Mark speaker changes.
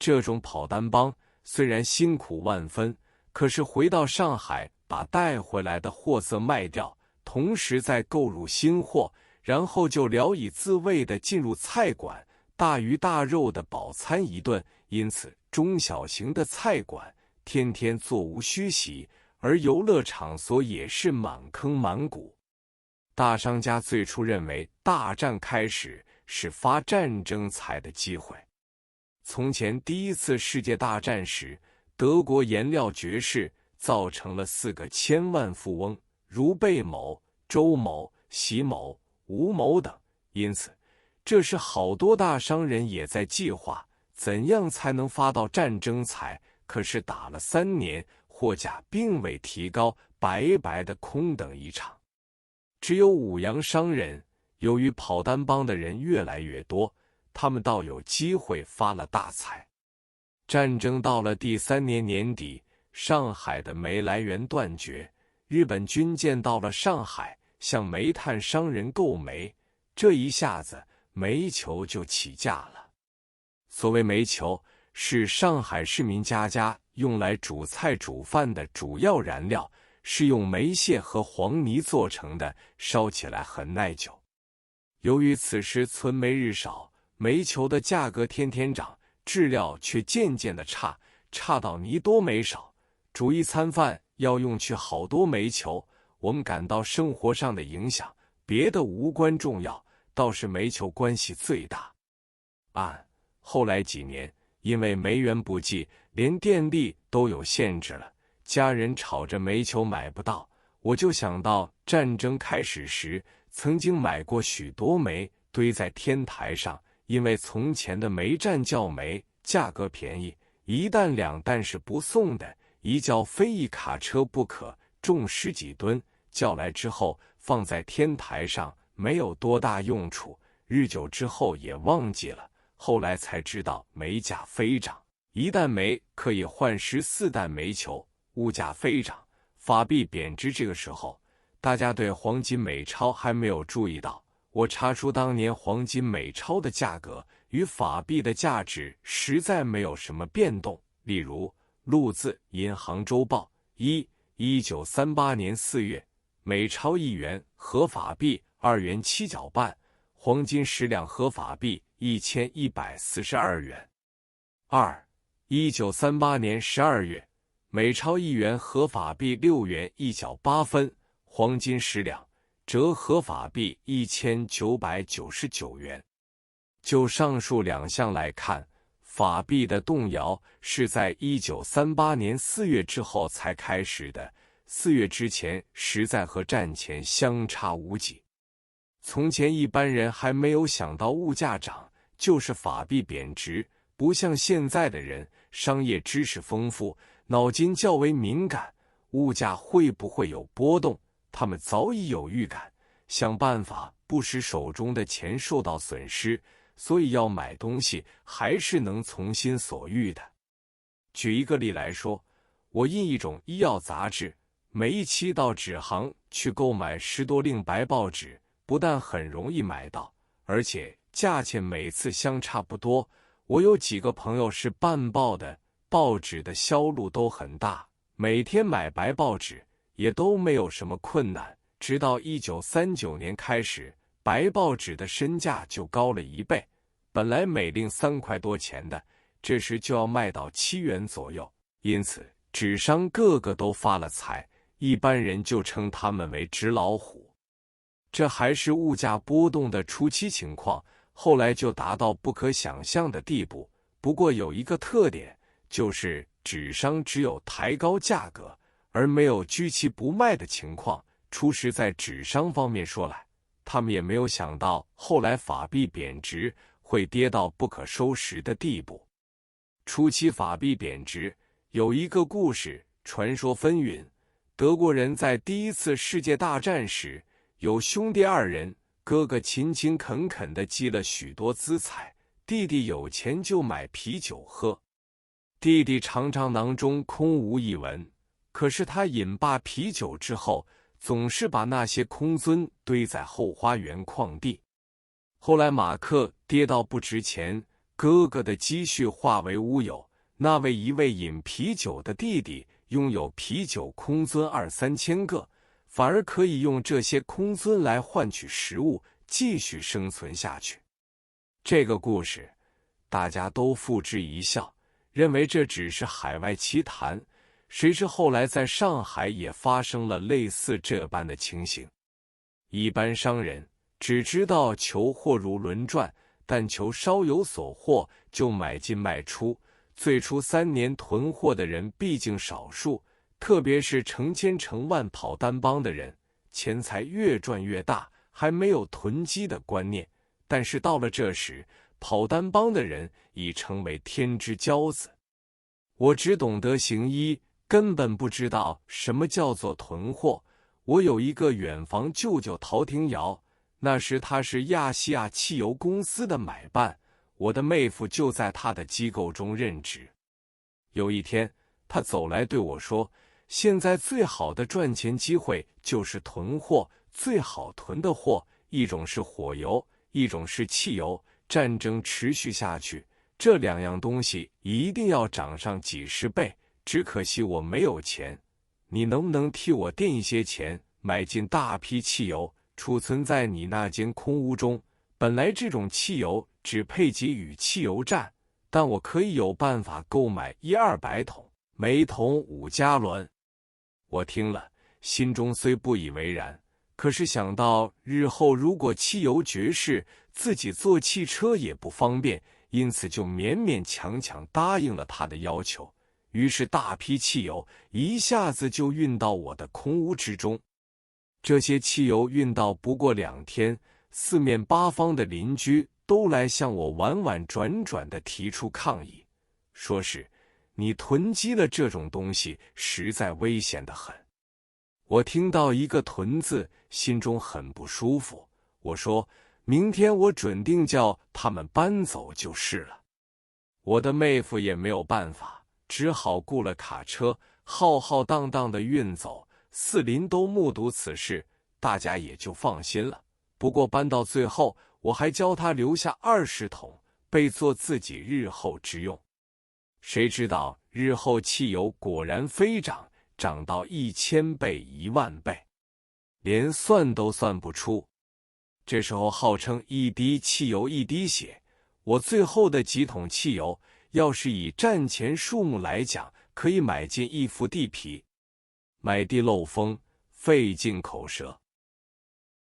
Speaker 1: 这种跑单帮虽然辛苦万分，可是回到上海把带回来的货色卖掉，同时再购入新货，然后就聊以自慰地进入菜馆，大鱼大肉的饱餐一顿。因此中小型的菜馆天天座无虚席，而游乐场所也是满坑满谷。大商家最初认为大战开始是发战争财的机会。从前第一次世界大战时，德国颜料绝世，造成了4个千万富翁，如贝某、周某、席某、吴某等。因此这时好多大商人也在计划怎样才能发到战争财。可是打了3年，货价并未提高，白白的空等一场。只有五洋商人，由于跑单帮的人越来越多，他们倒有机会发了大财。战争到了第3年年底，上海的煤来源断绝，日本军舰到了上海，向煤炭商人购煤，这一下子煤球就起价了。所谓煤球，是上海市民家家用来煮菜煮饭的主要燃料，是用煤屑和黄泥做成的，烧起来很耐久。由于此时存煤日少，煤球的价格天天涨，质料却渐渐的差到泥多煤少，煮一餐饭要用去好多煤球。我们感到生活上的影响，别的无关重要，倒是煤球关系最大。后来几年，因为煤源不济，连电力都有限制了，家人吵着煤球买不到，我就想到战争开始时曾经买过许多煤堆在天台上，因为从前的煤站叫煤，价格便宜，1担2担是不送的，一叫非一卡车不可，重10几吨，叫来之后放在天台上，没有多大用处，日久之后也忘记了。后来才知道煤价飞涨，1担煤可以换14担煤球，物价飞涨，法币贬值。这个时候大家对黄金美钞还没有注意到，我查出当年黄金美钞的价格与法币的价值实在没有什么变动。例如陆字银行周报1938年4月，美钞1元合法币2元7角半，黄金10两合法币1142元。1938年12月，美钞1元合法币6元1角8分，黄金10两折合法币1999元。就上述2项来看，法币的动摇是在1938年4月之后才开始的，4月之前实在和战前相差无几。从前一般人还没有想到物价涨就是法币贬值，不像现在的人商业知识丰富，脑筋较为敏感，物价会不会有波动，他们早已有预感，想办法不使手中的钱受到损失，所以要买东西还是能从心所欲的。举一个例来说，我印一种医药杂志，每一期到纸行去购买10多令白报纸，不但很容易买到，而且价钱每次相差不多。我有几个朋友是办报的，报纸的销路都很大，每天买白报纸也都没有什么困难。直到1939年开始，白报纸的身价就高了1倍，本来每令3块多钱的，这时就要卖到7元左右。因此纸商个个都发了财，一般人就称他们为纸老虎。这还是物价波动的初期情况，后来就达到不可想象的地步。不过有一个特点，就是纸商只有抬高价格，而没有居其不卖的情况。初时在纸商方面说来，他们也没有想到后来法币贬值会跌到不可收拾的地步。初期法币贬值有一个故事，传说纷纭。德国人在第1次世界大战时，有兄弟2人，哥哥勤勤恳恳地积了许多资财，弟弟有钱就买啤酒喝。弟弟常常囊中空无一文，可是他饮罢啤酒之后，总是把那些空樽堆在后花园旷地。后来马克跌到不值钱，哥哥的积蓄化为乌有，那位一味饮啤酒的弟弟拥有啤酒空樽2、3千个，反而可以用这些空樽来换取食物，继续生存下去。这个故事大家都付之一笑，认为这只是海外奇谈。谁知后来在上海也发生了类似这般的情形。一般商人只知道求货如轮转，但求稍有所获就买进卖出。最初3年囤货的人毕竟少数，特别是成千成万跑单帮的人，钱财越赚越大，还没有囤积的观念。但是到了这时，跑单帮的人已成为天之骄子。我只懂得行医，根本不知道什么叫做囤货。我有一个远房舅舅陶廷尧，那时他是亚细亚汽油公司的买办，我的妹夫就在他的机构中任职。有一天，他走来对我说，现在最好的赚钱机会就是囤货，最好囤的货，一种是火油，一种是汽油。战争持续下去，这2样东西一定要涨上几10倍，只可惜我没有钱。你能不能替我垫一些钱，买进大批汽油，储存在你那间空屋中？本来这种汽油只配给予汽油站，但我可以有办法购买100-200桶，每桶5加仑。我听了，心中虽不以为然，可是想到日后如果汽油绝世，自己坐汽车也不方便，因此就勉勉强强答应了他的要求。于是大批汽油一下子就运到我的空屋之中。这些汽油运到不过2天，四面八方的邻居都来向我婉婉转转地提出抗议，说是你囤积了这种东西，实在危险得很。我听到一个囤字，心中很不舒服。我说，明天我准定叫他们搬走就是了。我的妹夫也没有办法，只好雇了卡车，浩浩荡荡地运走。四邻都目睹此事，大家也就放心了。不过搬到最后，我还教他留下20桶，备作自己日后之用。谁知道日后汽油果然飞涨，涨到1000倍、10000倍，连算都算不出。这时候号称一滴汽油一滴血，我最后的几桶汽油，要是以战前数目来讲，可以买进1幅地皮。买地漏风，费尽口舌。